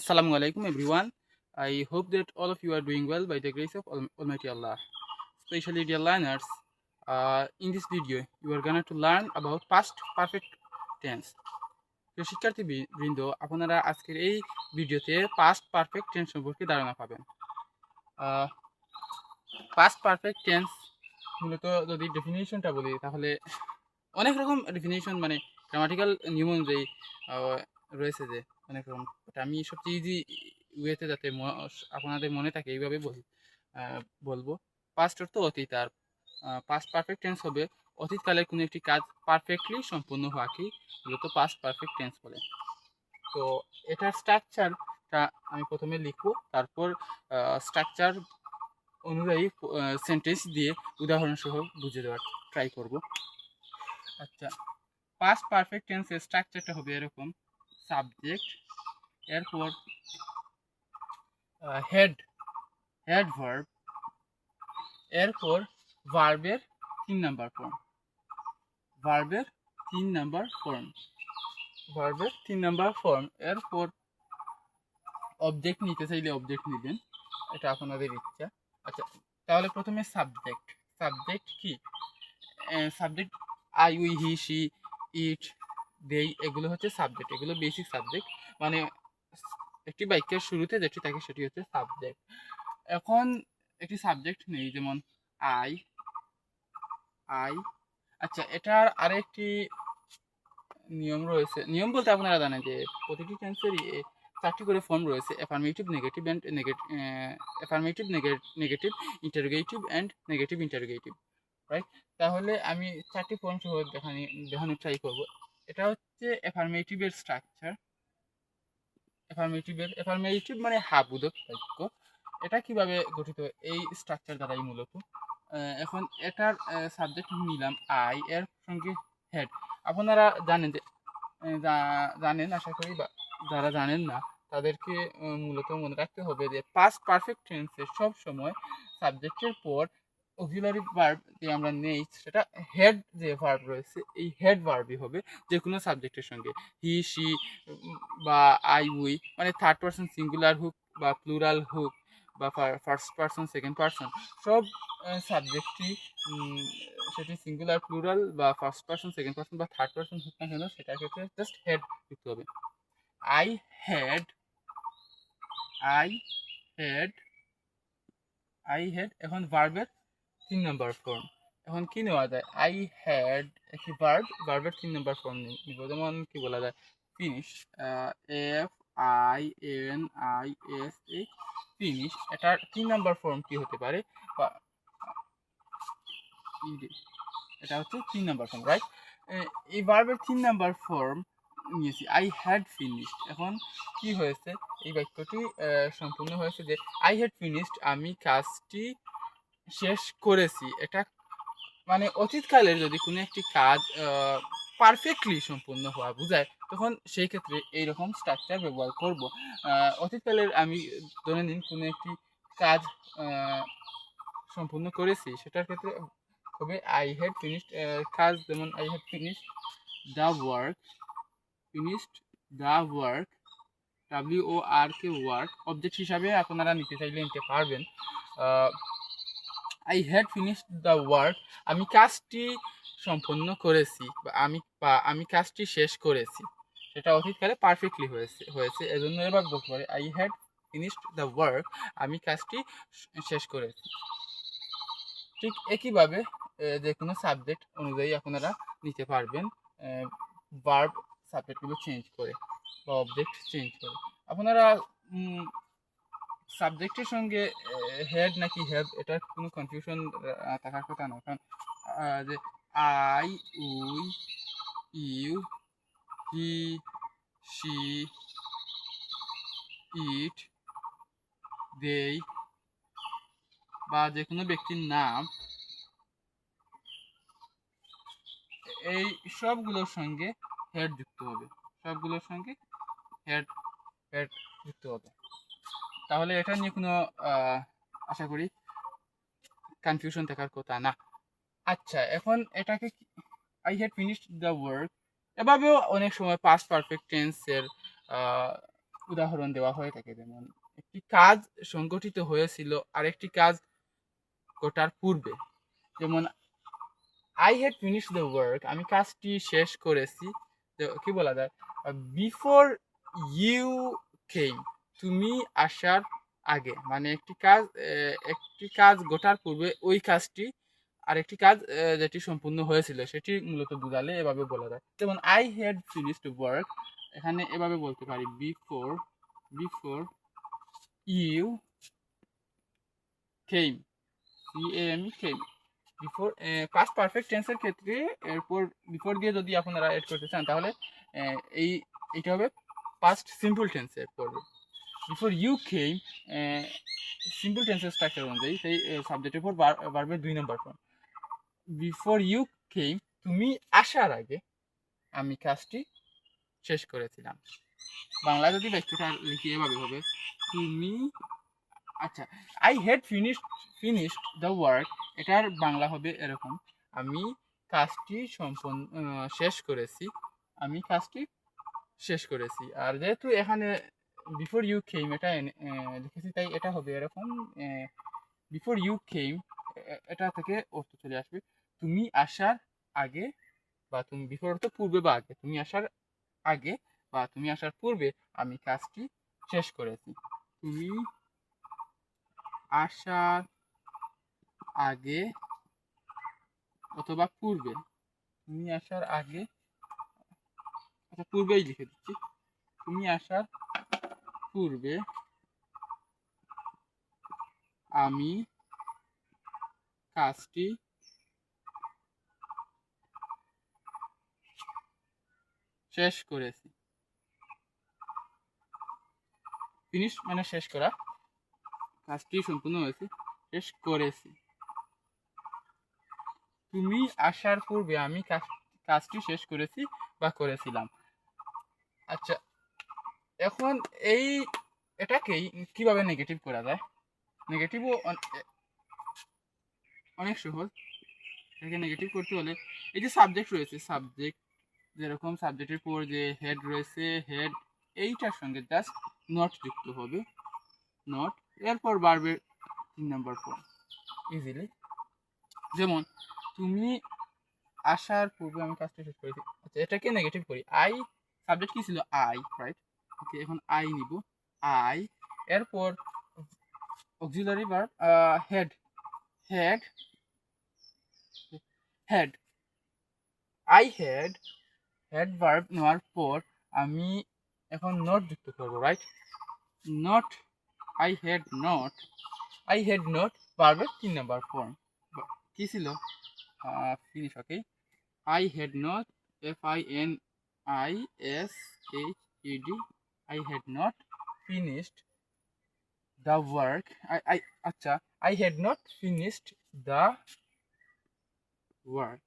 Assalamu alaikum everyone. I hope that all of you are doing well by the grace of Almighty Allah. Especially dear learners, in this video you are going to learn about past perfect tense. প্রিয় শিক্ষার্থী বৃন্দ, আপনারা আজকের এই ভিডিওতে past perfect tense সম্পর্কে ধারণা পাবেন। পাস্ট পারফেক্ট টেন্স মূলত যদি ডেফিনিশনটা বলি তাহলে অনেক রকম ডেফিনিশন মানে গ্রামাটিক্যাল নিয়ম অনুযায়ী রয়েছে যে অনেক রকম, আমি সবচেয়ে ইজি ওয়েতে যাতে আপনাদের মনে থাকে এইভাবে বলবো। পাস্ট অর্থ অতীত, আর পাস্ট পারফেক্ট টেন্স হবে অতীতকালের কোনো একটি কাজ পারফেক্টলি সম্পূর্ণ হওয়াকেই মূলত পাস্ট পারফেক্ট টেন্স বলে। তো এটার স্ট্রাকচারটা আমি প্রথমে লিখবো, তারপর স্ট্রাকচার অনুযায়ী সেন্টেন্স দিয়ে উদাহরণ সহ বুঝে দেওয়ার ট্রাই করব। আচ্ছা, পাস্ট পারফেক্ট টেন্সের স্ট্রাকচারটা হবে এরকম: সাবজেক্ট, এরপর হেড ভার্ব, এরপর ভার্বের 3 নাম্বার ফর্ম, এরপর অবজেক্ট নিতে চাইলে অবজেক্ট নেবেন, এটা আপনাদের ইচ্ছা। আচ্ছা, তাহলে প্রথমে সাবজেক্ট কি? Subject I, we, he, she, it, they, এগুলো হচ্ছে সাবজেক্ট। এগুলো বেসিক সাবজেক্ট, মানে একটি বাক্যের শুরুতে যেটি থাকে সেটি হচ্ছে সাবজেক্ট। এখন একটি সাবজেক্ট নেই, যেমন আই। আচ্ছা, এটার আরেকটি নিয়ম রয়েছে। নিয়ম বলতে আপনারা জানেন যে প্রতিটি টেন্সেরই 4টি করে ফর্ম রয়েছে: affirmative, negative and negative, interrogative and negative interrogative, right? তাহলে আমি 4টি ফর্ম সহ দেখানোর ট্রাই করব। এটা হচ্ছে অ্যাফার্মেটিভের স্ট্রাকচার। অ্যাফার্মেটিভ মানে হাবোধক বাক্য। এটা কিভাবে গঠিত? এই স্ট্রাকচার দ্বারাই মূলত। এখন এটার সাবজেক্ট নিলাম আই, এর সঙ্গে হেড। আপনারা জানেন যে জানেন আশা করি, বা যারা জানেন না তাদেরকে মূলত মনে রাখতে হবে যে পাস্ট পারফেক্ট টেন্সে সব সময় সাবজেক্টের পর অক্সিলারি ভার্ব যে আমরা নেই, সেটা হেড যে ভার্ব রয়েছে এই হেড ভার্বই হবে যে কোনো সাবজেক্টের সঙ্গে। হি, শি বা আই, উই, মানে থার্ড পারসন সিঙ্গুলার হুক বা প্লুরাল হুক বা ফার্স্ট পারসন সেকেন্ড পারসন, সব সাবজেক্টই সেটি সিঙ্গুলার, প্লুরাল বা ফার্স্ট পারসন সেকেন্ড পারসন বা থার্ড পারসন হোক না কেন, সেটার ক্ষেত্রে জাস্ট হেড যুক্ত হবে। আই হ্যাড, এখন ভার্বের 3 নাম্বার ফর্ম। এখন কি নেওয়া যায়? আই হ্যাড একটি ভার্বের 3 নাম্বার ফর্ম নিব। যেমন কি বলা যায়? Finish, FINISH, finish. এটার 3 নাম্বার ফর্ম কি হতে পারে? এটা হচ্ছে 3 নাম্বার ফর্ম, রাইট? এই ভার্বের 3 নাম্বার ফর্ম নিয়েছি, আই হ্যাড ফিনিশড। এখন কি হয়েছে? এই বাক্যটি সম্পূর্ণ হয়েছে যে আই হ্যাড ফিনিশড, আমি কাজটি শেষ করেছি। এটা মানে অতীতকালের যদি কোনো একটি কাজ পারফেক্টলি সম্পূর্ণ হওয়া বোঝায়, তখন সেই ক্ষেত্রে এইরকম স্ট্রাকচার ব্যবহার করব। অতীতকালের আমি দৈনন্দিন কোনো একটি কাজ সম্পূর্ণ করেছি, সেটার ক্ষেত্রে হবে আই হ্যাড ফিনিশড। কাজ যেমন I had finished the work, WORK, object হিসাবে আপনারা নিতে চাইলে নিতে পারবেন। I had finished the work, আমি কাজটি সম্পন্ন করেছি, বা আমি কাজটি শেষ করেছি। সেটা অতীতকালে পারফেক্টলি হয়েছে, এজন্য এবার বলতে পারি I had finished the work, আমি কাজটি শেষ করেছি। ঠিক একইভাবে যে কোনো সাবজেক্ট অনুযায়ী আপনারা নিতে পারবেন ভার্ব সাবজেক্টগুলো চেঞ্জ করে বা অবজেক্ট চেঞ্জ করে। আপনারা সাবজেক্টের সঙ্গে হেড নাকি হ্যাভ, এটার কোনো কনফিউশন থাকার কথা না। কারণ যে I, we, you, he, she, it, they বা যে কোনো ব্যক্তির নাম, এই সবগুলোর সঙ্গে হেড যুক্ত হবে, হেড যুক্ত হবে। তাহলে এটা নিয়ে কোনো আশা করি কনফিউশন থাকার কথা না। আচ্ছা, এখন এটাকে I had finished the work এভাবেও অনেক সময় পাস্ট পারফেক্ট টেন্সের উদাহরণ দেওয়া হয়ে থাকে, যেমন একটি কাজ সংগঠিত হয়েছিল আরেকটি কাজ ঘটার পূর্বে, যেমন I had finish the work, আমি কাজটি শেষ করেছি। তো কি বলা যায়, বিফোর ইউ কেম, তুমি আসার আগে, মানে একটি কাজ ঘটার পূর্বে ওই কাজটি আরেকটি কাজ যেটি সম্পূর্ণ হয়েছিল সেটি মূলত বোঝালে এভাবে বলা যায়। যেমন আই হ্যাড ফিনিশড ওয়ার্ক, এখানে এভাবে বলতে পারি before before you came, CM came. Before past perfect টেন্সের ক্ষেত্রে এরপর বিফোর দিয়ে যদি আপনারা এড করতে চান তাহলে এই এটা হবে পাস্ট সিম্পল টেন্সের পড়বে। বিফোর ইউ কেম সিম্পল টেন্সের স্ট্রাকচার অনুযায়ী সেই সাবজেক্টের পর ভার্বের 2 নম্বর ফর্ম। বিফোর ইউ কেম, তুমি আসার আগে আমি কাজটি শেষ করেছিলাম। বাংলা যদি বাক্যটা লিখি এভাবে হবে, তুমি, আচ্ছা, I had finished the work, এটার বাংলা হবে এরকম, আমি কাজটি শেষ করেছি, আমি কাজটি শেষ করেছি। আর যেহেতু এখানে বিফোর ইউ কেম এটা লিখেছি, তাই এটা হবে এরকম, বিফোর ইউ কেম, এটা থেকে অর্থ চলে আসবে তুমি আসার আগে, বা তুমি বিফোর অর্থ পূর্বে বা আগে, তুমি আসার আগে বা তুমি আসার পূর্বে আমি কাজটি শেষ করেছি। তুমি আসার আগে অথবা পূর্বে, তুমি আসার আগে, আচ্ছা পূর্বেই লিখে দিচ্ছি, তুমি আসার পূর্বে আমি কাজটি শেষ করেছি। ফিনিশ মানে শেষ করা, কাজটি সম্পূর্ণ হয়েছে, শেষ করেছি। তুমি আসার পূর্বে আমি কাজটি শেষ করেছি বা করেছিলাম। আচ্ছা, এখন এটাকেই কিভাবে নেগেটিভ করা যায়, নেগেটিভও অনেক সহজ। এটাকে নেগেটিভ করতে হলে এই যে সাবজেক্ট রয়েছে, সাবজেক্ট যেরকম সাবজেক্টের পর যে হেড রয়েছে, হেড এইটার সঙ্গে জাস্ট নট যুক্ত হবে, নট, এরপর ভার্বের 3 নম্বর ফর্ম ইজিলি। যেমন তুমি আসার পূর্বে আমি কাজটা শেষ করেছি। আচ্ছা, এটাকে নেগেটিভ করি, আই, সাবজেক্ট কি ছিল আই, রাইট? ওকে, এখন আই নিব, আই, এরপর auxiliary verb had, had, had, I had, had verb নেওয়ার পর আমি এখন নট যুক্ত করবো, right? Not, I had not, I had not ভার্বের 3 নাম্বার ফর্ম কি ছিল, finish. Okay, I had not, FINISHED, I had not finished the work, আচ্ছা, I had not finished the work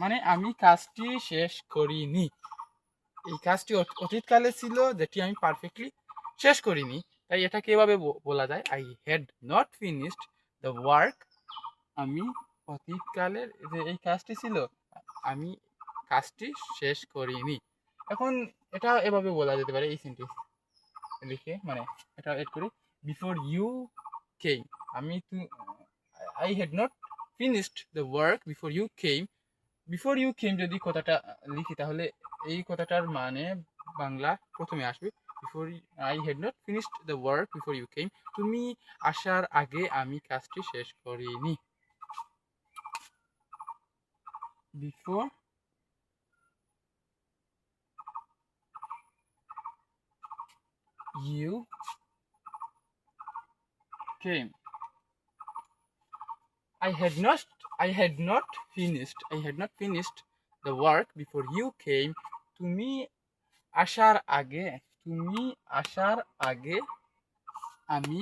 মানে আমি কাজটি শেষ করিনি। এই কাজটি অতীতকালে ছিল যেটি আমি পারফেক্টলি শেষ করিনি, তাই এটাকে এভাবে বলা যায়, I had not finished the work, আমি অতীতকালের যে এই কাজটি ছিল আমি কাজটি শেষ করিনি। এখন এটা এভাবে বলা যেতে পারে, এই সেন্টেন্স লিখে, মানে এটা এড করি, before you came, I had not finished the work before you came. Before you came যদি কথাটা লিখি তাহলে এই কথাটার মানে বাংলা প্রথমে আসবে, before I had not finished the work before you came, তুমি আসার আগে আমি কাজটি শেষ করিনি। Before you came, I had not finished the work before you came. তুমি আসার আগে, তুমি আসার আগে আমি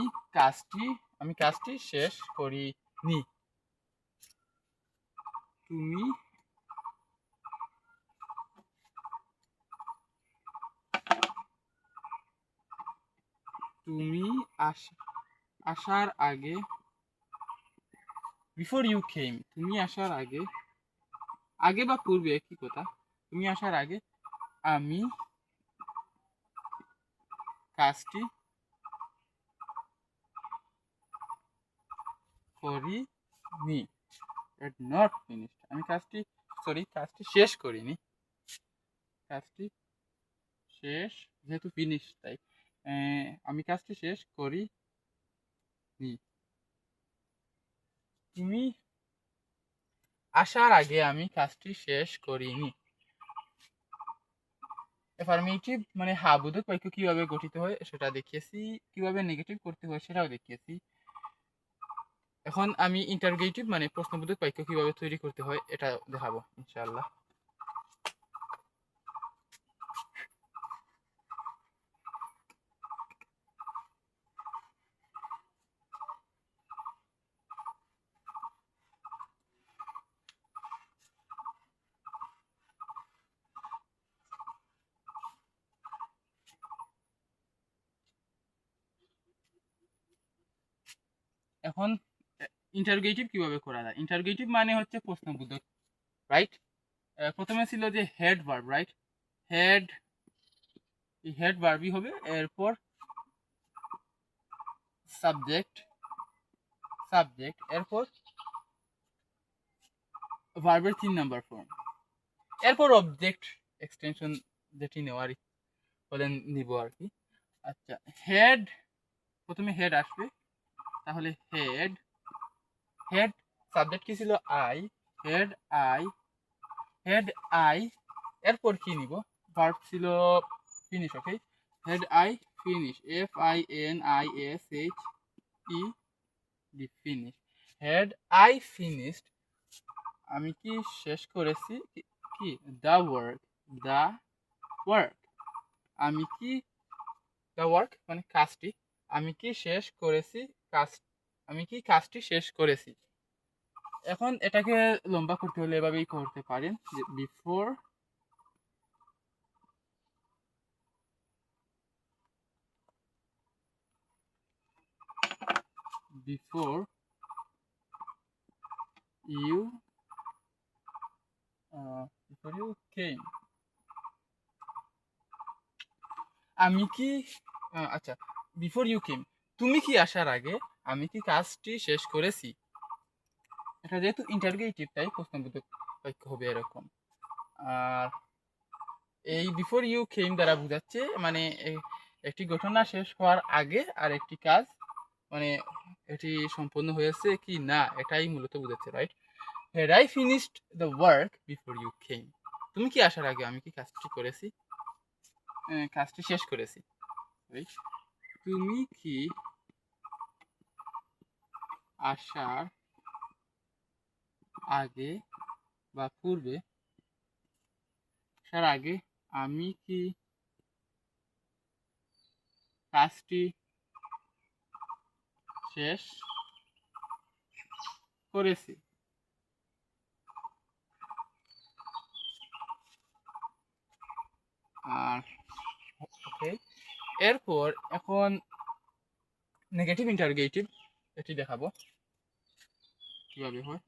কাজটি শেষ করিনি। তুমি তুমি আসার আগে, বিফোর ইউ কেম, তুমি আসার আগে, আগে বা পূর্বে একই কথা, তুমি আসার আগে আমি কাজটি করিনি, নট ফিনিশড, আমি কাজটি শেষ করিনি, কাজটি শেষ, যেহেতু ফিনিশ তাই আমি কাজটি শেষ করিনি। তুমি আসার আগে আমি কাজটি শেষ করিনি। অ্যাফার্মেটিভ মানে হ্যাঁ-বোধক বাক্য কিভাবে গঠিত হয় সেটা দেখিয়েছি, কিভাবে নেগেটিভ করতে হয় সেটাও দেখিয়েছি। এখন আমি ইন্টারোগেটিভ মানে প্রশ্নবোধক বাক্য কিভাবে তৈরি করতে হয় এটা দেখাবো ইনশাআল্লাহ। এখন ইন্টারোগেটিভ কিভাবে করা যায়? ইন্টারোগেটিভ মানে হচ্ছে প্রশ্নবোধক, রাইট? প্রথমে ছিল যে had verb, right? Had, had ভার্বই হবে, এরপর সাবজেক্ট, এরপর ভার্বের 3 নাম্বার ফর্ম, এরপর অবজেক্ট এক্সটেনশন যেটি নেওয়ার বলেন নিব আর কি। আচ্ছা, হেড, প্রথমে হেড আসবে, তাহলে হেড সাবজেক্ট কি ছিল? আই, হেড আই, এরপর কি নিব? ভার্ব ছিল finish, okay? Head I finish, FINISHED, finish. Head I finished, আমি কি শেষ করেছি? কি? দ্য ওয়ার্ক, আমি কি, দ্য ওয়ার্ক মানে কাজটি, আমি কি শেষ করেছি, আমি কি কাজটি শেষ করেছি। এখন এটাকে লম্বা করতে হলে এভাবেই করতে পারেন যে বিফোর ইউ কেম, আমি কি, আচ্ছা, বিফোর ইউ কেম, তুমি কি আসার আগে আমি কি কাজটি শেষ করেছি। এটা যেহেতু ইন্টারোগেটিভ তাই প্রশ্নবোধক বাক্য হবে এরকম। আর এই বিফোর ইউ কেম দ্বারা বোঝাচ্ছে মানে একটি ঘটনা শেষ হওয়ার আগে আর একটি কাজ মানে এটি সম্পন্ন হয়েছে কি না, এটাই মূলত বোঝাচ্ছে, right? Had I finished the work before you came, তুমি কি আসার আগে আমি কি কাজটি করেছি, কাজটি শেষ করেছি, রাইট? তুমি কি আসার আগে বা পূর্বে, আসার আগে আমি কি কাজটি শেষ করেছি। আর ওকে, এরপর এখন নেগেটিভ ইন্টারোগেটিভ এটি দেখাবো কিভাবে হয়।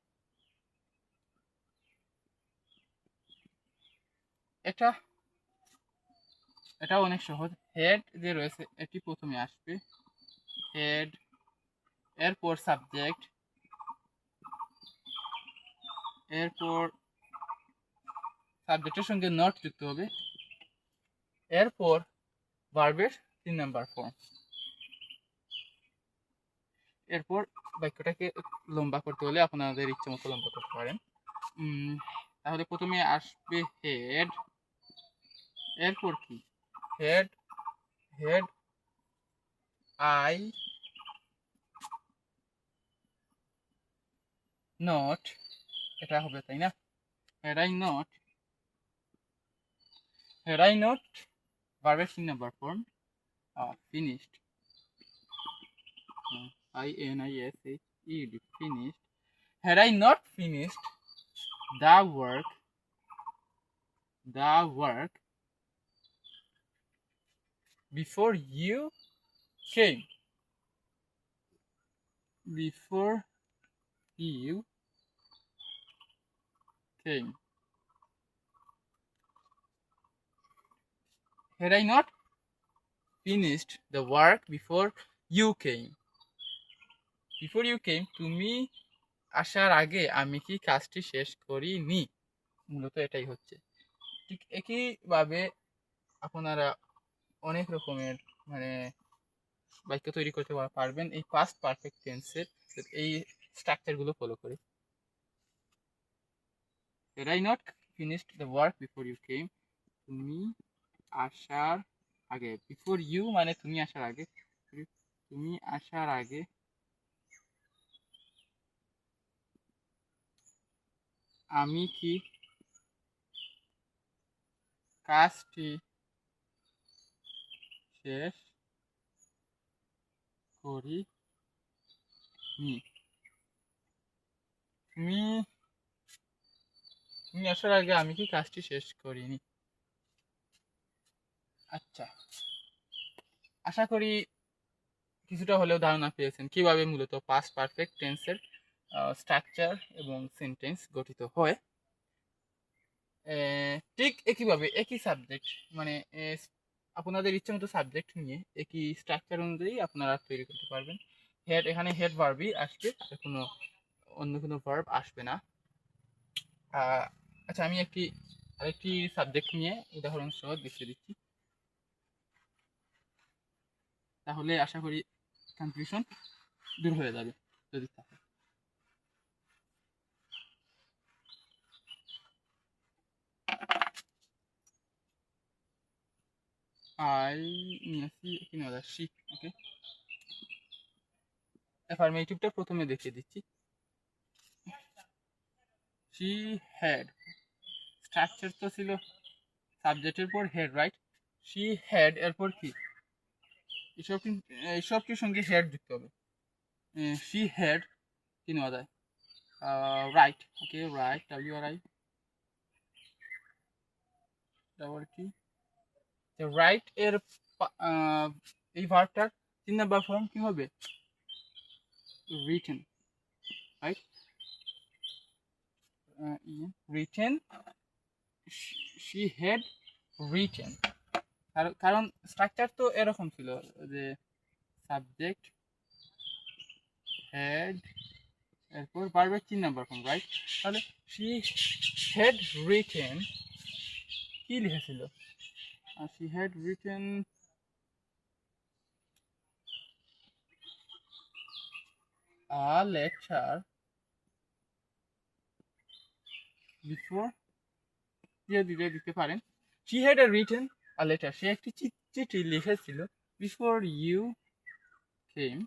এটা অনেক সহজ। হেড যে রয়েছে এটি প্রথমে আসবে, হেড, এরপর সাবজেক্ট, এরপর সাবজেক্টের সঙ্গে নট যুক্ত হবে, এরপর ভার্বের 3 নাম্বার ফর্ম, এরপর বাক্যটাকে লম্বা করতে হলে আপনাদের ইচ্ছে মতো লম্বা করতে পারেন। তাহলে প্রথমে আসবে হেড, এরপর কি? হেড আই নট, এটা হবে তাই না? হেড আই নট ভার্বের 3 number form finished, finished, had I not finished the work before you came, had I not finished the work before you came. Before you came, তুমি আসার আগে আমি কি কাজটি শেষ করিনি? মূলত এটাই হচ্ছে। ঠিক একইভাবে আপনারা অনেক রকমের মানে বাক্য তৈরি করতে পারবেন এই পাস্ট পারফেক্ট টেন্সের এই স্ট্রাকচারগুলো ফলো করে। Did I not finished the work before you came? তুমি আসার আগে, বিফোর ইউ মানে তুমি আসার আগে, তুমি আসার আগে আমি কি কাজটি শেষ করিনি? তুমি তুমি আসার আগে আমি কি কাজটি শেষ করিনি? আচ্ছা, আশা করি কিছুটা হলেও ধারণা পেয়েছেন কিভাবে মূলত পাস্ট পারফেক্ট টেন্সের স্ট্রাকচার এবং সেন্টেন্স গঠিত হয়। ঠিক একইভাবে একই সাবজেক্ট মানে আপনাদের ইচ্ছা মতো সাবজেক্ট নিয়ে একই স্ট্রাকচার অনুযায়ী আপনারা তৈরি করতে পারবেন। হেড, এখানে হেড ভার্বই আসবে, কোনো অন্য কোনো ভার্ব আসবে না। আচ্ছা, আমি আরেকটি সাবজেক্ট নিয়ে উদাহরণ সহ দেখিয়ে দিচ্ছি, তাহলে আশা করি কনফিউশন দূর হয়ে যাবে যদি থাকে। আই নিয়ে আসি কি না শি। ওকে, অ্যাফার্মেটিভটা প্রথমে দেখিয়ে দিচ্ছি। শি হ্যাড, স্ট্রাকচার তো ছিল সাবজেক্টের পর হেড, রাইট? শি হ্যাড এরপর কি এসবটির সঙ্গে হেড যুক্ত হবে। শি হ্যাড কি নেওয়া যায়? Right. Okay, right, W R I double T. Right এর এই ভার্বটার 3 নাম্বার ফর্ম কি হবে? Written, right? Written, she had written. কারণ স্ট্রাকচার তো এরকম ছিল যে সাবজেক্ট হ্যাড এরপর ভার্বের 3 নাম্বার ফর্ম, রাইট? তাহলে শি হ্যাড রিটেন কি লিখেছিল? She had written a letter before, দিতে পারেন। She had written a letter, সে একটি চিঠি লিখেছিল বিফোর ইউ কেম,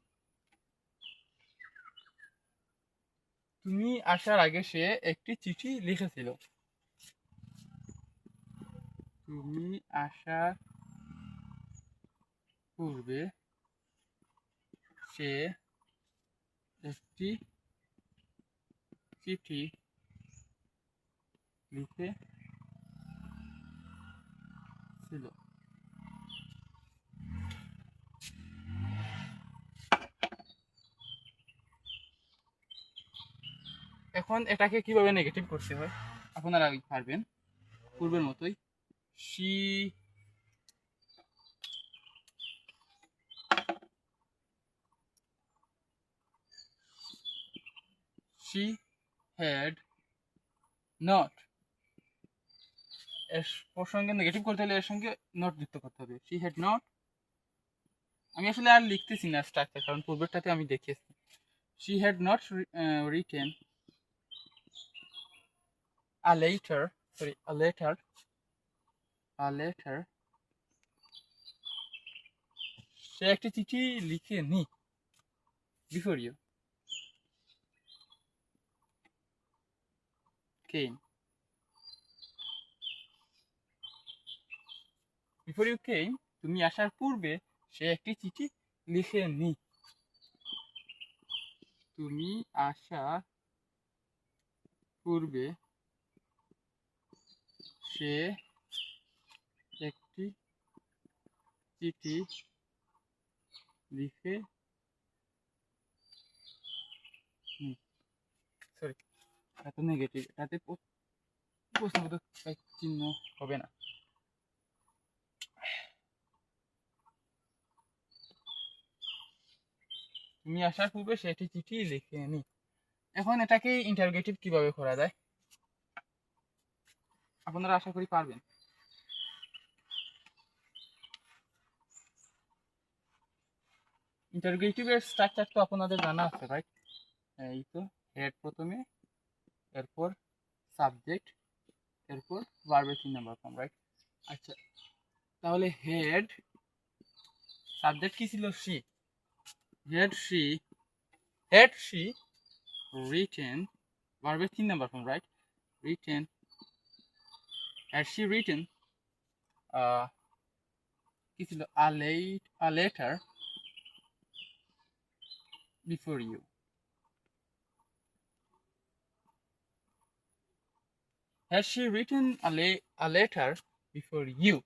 তুমি আসার আগে সে একটি চিঠি লিখেছিল। তুমি আসার পূর্বে সে একটি চিঠি লিখেছিল। এখন এটাকে কিভাবে নেগেটিভ করতে হয় আপনারা পারবেন পূর্বের মতোই। শি শি হ্যাড নট, এর প্রসঙ্গে নেগেটিভ করতে হলে এর সঙ্গে নট যুক্ত করতে হবে। শি হ্যাড নট, আমি আসলে আর লিখতেছি না স্ট্রাকচার, কারণ পূর্বেরটাতে আমি দেখিয়েছি। She had not written a letter, sorry a letter, সে একটি চিঠি লিখেনি before you came, before you came তুমি আসার পূর্বে সে একটি চিঠি লিখেনি। তুমি আসার পূর্বে সে একটি চিঠি লিখে, সরি এত নেগেটিভ, এটাতে প্রশ্নবোধক চিহ্ন হবে না। তুমি আসার পূর্বে সে একটি চিঠি লিখে নি। এখন এটাকে ইন্টারোগেটিভ কিভাবে করা যায় আপনারা আশা করি পারবেন। ইন্টারোগেটিভের স্ট্রাকচার তো আপনাদের জানা আছে, রাইট? এই তো হেড প্রথমে, এরপর সাবজেক্ট, এরপর ভার্বের 3 নাম্বার ফর্ম, রাইট? আচ্ছা, তাহলে হেড সাবজেক্ট কি ছিল? She. Had she, had she written, ভার্বের 3 number form, right? Written, had she written কি ছিল? a letter before you. Had she written a letter before you?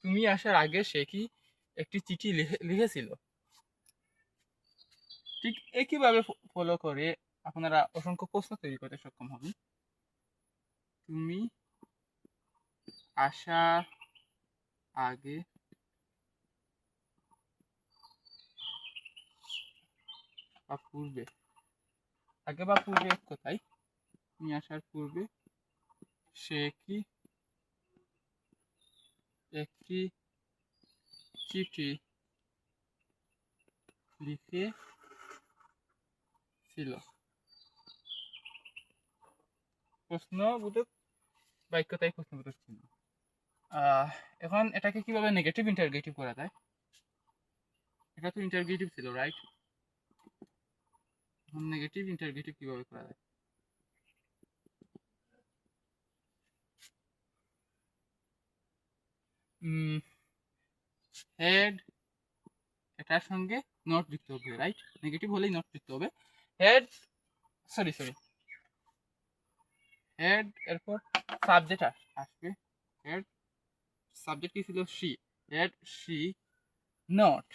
তুমি আসার আগে সে কি একটি চিঠি লিখেছিল? ঠিক একইভাবে ফলো করে আপনারা অসংখ্য প্রশ্ন তৈরি করতে সক্ষম হবেন। তুমি আসার আগে বা পূর্বে, আগে বা পূর্বে এক কথাই, তুমি আসার পূর্বে সে কি একটি চিঠি লিখেছিল। প্রশ্নবোধক বাক্য, তাই প্রশ্নবোধক চিহ্ন। এখন এটাকে কিভাবে নেগেটিভ ইন্টারগেটিভ করা যায়? এটা তো ইন্টারগেটিভ ছিল, রাইট? এখন নেগেটিভ ইন্টারগেটিভ কিভাবে করা যায়? হেড এটার সঙ্গে নট যুক্ত হবে, রাইট? নেগেটিভ হলেই নট যুক্ত হবে। হেড, সরি, হেড, এরপর সাবজেক্ট আসবে। হেড সাবজেক্ট কি ছিল? She. Had she not,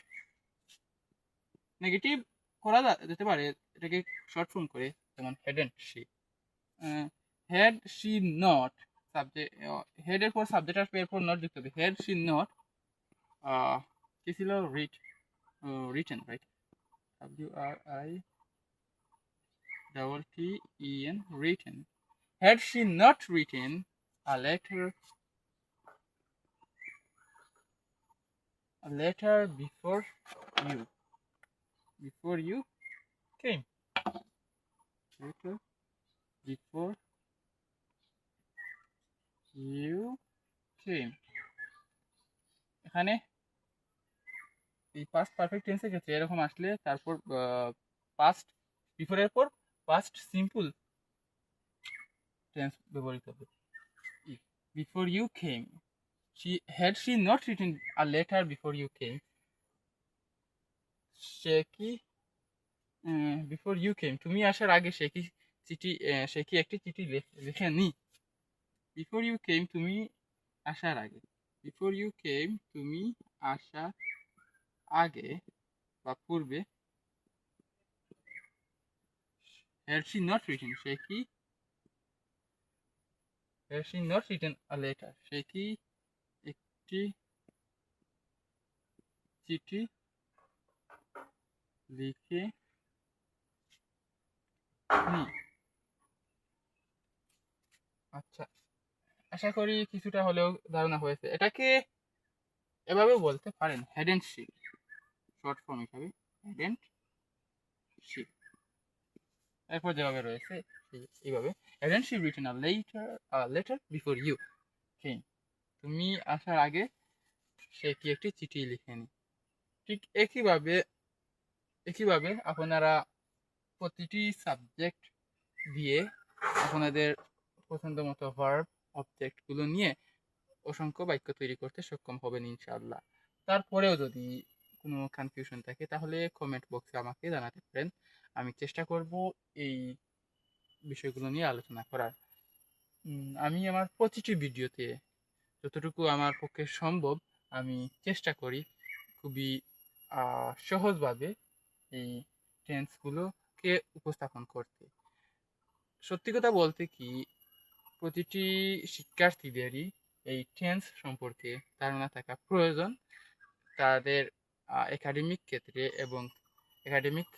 negative করা যেতে পারে এটাকে শর্ট ফর্ম করে, যেমন had and she. Had she not, subject, হেডের পর সাবজেক্ট আসবে, এরপর নট যুক্ত হবে। হেড শি নট কি ছিল? Written, right? WRITTEN, written. Had she not written a letter before you came? Letter before you came. এখানে এই পাস্ট পারফেক্ট টেন্সের ক্ষেত্রে এরকম আসলে তারপর পাস্ট বিফোরের পর পাস্ট সিম্পল টেন্স ব্যবহৃত হবে। Before you came, had she not written a letter before you came? সে কি বিফোর ইউ কেম, তুমি আসার আগে সে কি একটি চিঠি লেখেনি? বিফোর ইউ কেম, তুমি আসার আগে। বিফোর ইউ কেম, তুমি আসার আগে বা পূর্বে। had she not written, had she not written a letter, সে কি একটি চিঠি লিখে নি? আচ্ছা, আশা করি কিছুটা হলেও ধারণা হয়েছে। এটাকে এভাবে বলতে পারেন, হেডেন্ট শি, শর্ট ফর্ম হিসাবে হেডেন্ট শি। এরপর যেভাবে রয়েছে এইভাবে, hadn't she written a letter before you came? তুমি আসার আগে সে কি একটি চিঠি লিখেনি? ঠিক একইভাবে আপনারা প্রতিটি সাবজেক্ট দিয়ে আপনাদের পছন্দ মতো ভার্ব অবজেক্টগুলো নিয়ে অসংখ্য বাক্য তৈরি করতে সক্ষম হবেন ইনশাআল্লাহ। তারপরেও যদি কোনো কনফিউশন থাকে তাহলে কমেন্ট বক্সে আমাকে জানাতে পারেন। আমি চেষ্টা করব এই বিষয়গুলো নিয়ে আলোচনা করার। আমি আমার প্রতিটি ভিডিওতে যতটুকু আমার পক্ষে সম্ভব আমি চেষ্টা করি খুবই সহজভাবে এই টেন্সগুলোকে উপস্থাপন করতে। সত্যি কথা বলতে কি, প্রতিটি শিক্ষার্থীদেরই এই টেন্স সম্পর্কে ধারণা থাকা প্রয়োজন, তাদের একাডেমিক ক্ষেত্রে এবং একাডেমিক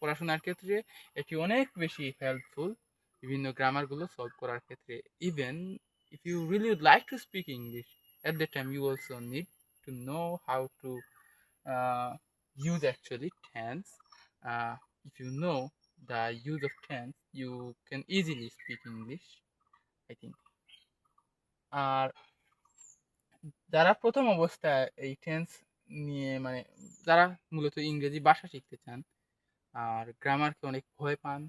পড়াশোনার ক্ষেত্রে এটি অনেক বেশি হেল্পফুল বিভিন্ন গ্রামারগুলো সলভ করার ক্ষেত্রে। Even if you really would like to speak English, at that time you also need to know how to use actually tense. If you know the use of tense, you can easily speak English, I think. আর যারা প্রথম অবস্থায় এই tense নিয়ে মানে যারা মূলত ইংরেজি ভাষা শিখতে চান আর গ্রামারকে অনেক ভয় পান,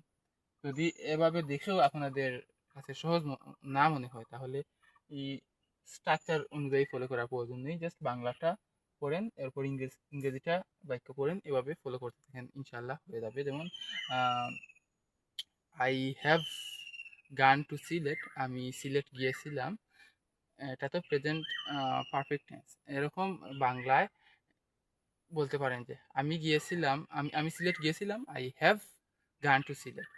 যদি এভাবে দেখেও আপনাদের কাছে সহজ না মনে হয়, তাহলে এই স্ট্রাকচার অনুযায়ী ফলো করার প্রয়োজন নেই। জাস্ট বাংলাটা পড়েন, এরপর ইংরেজিটা বাক্য পড়েন, এভাবে ফলো করতে থাকেন, ইনশাল্লাহ হয়ে যাবে। যেমন I have gone to Sylhet, আমি সিলেট গিয়েছিলাম, এটা তো প্রেজেন্ট পারফেক্ট টেন্স। এরকম বাংলায় বলতে পারেন যে আমি গিয়েছিলাম, আমি সিলেট গিয়েছিলাম, I have gone to Sylhet.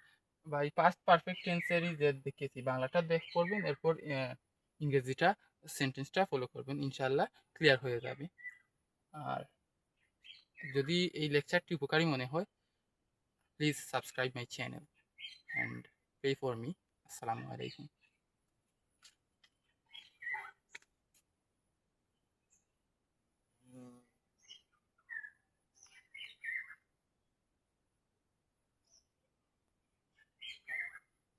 বা এই পাস্ট পারফেক্ট টেন্সেরই যে দেখেছি, বাংলাটা করবেন, এরপর ইংরেজিটা সেন্টেন্সটা ফলো করবেন, ইনশাল্লাহ ক্লিয়ার হয়ে যাবে। আর যদি এই লেকচারটি উপকারী মনে হয়, please subscribe my channel and pay for me. আসসালামু আলাইকুম।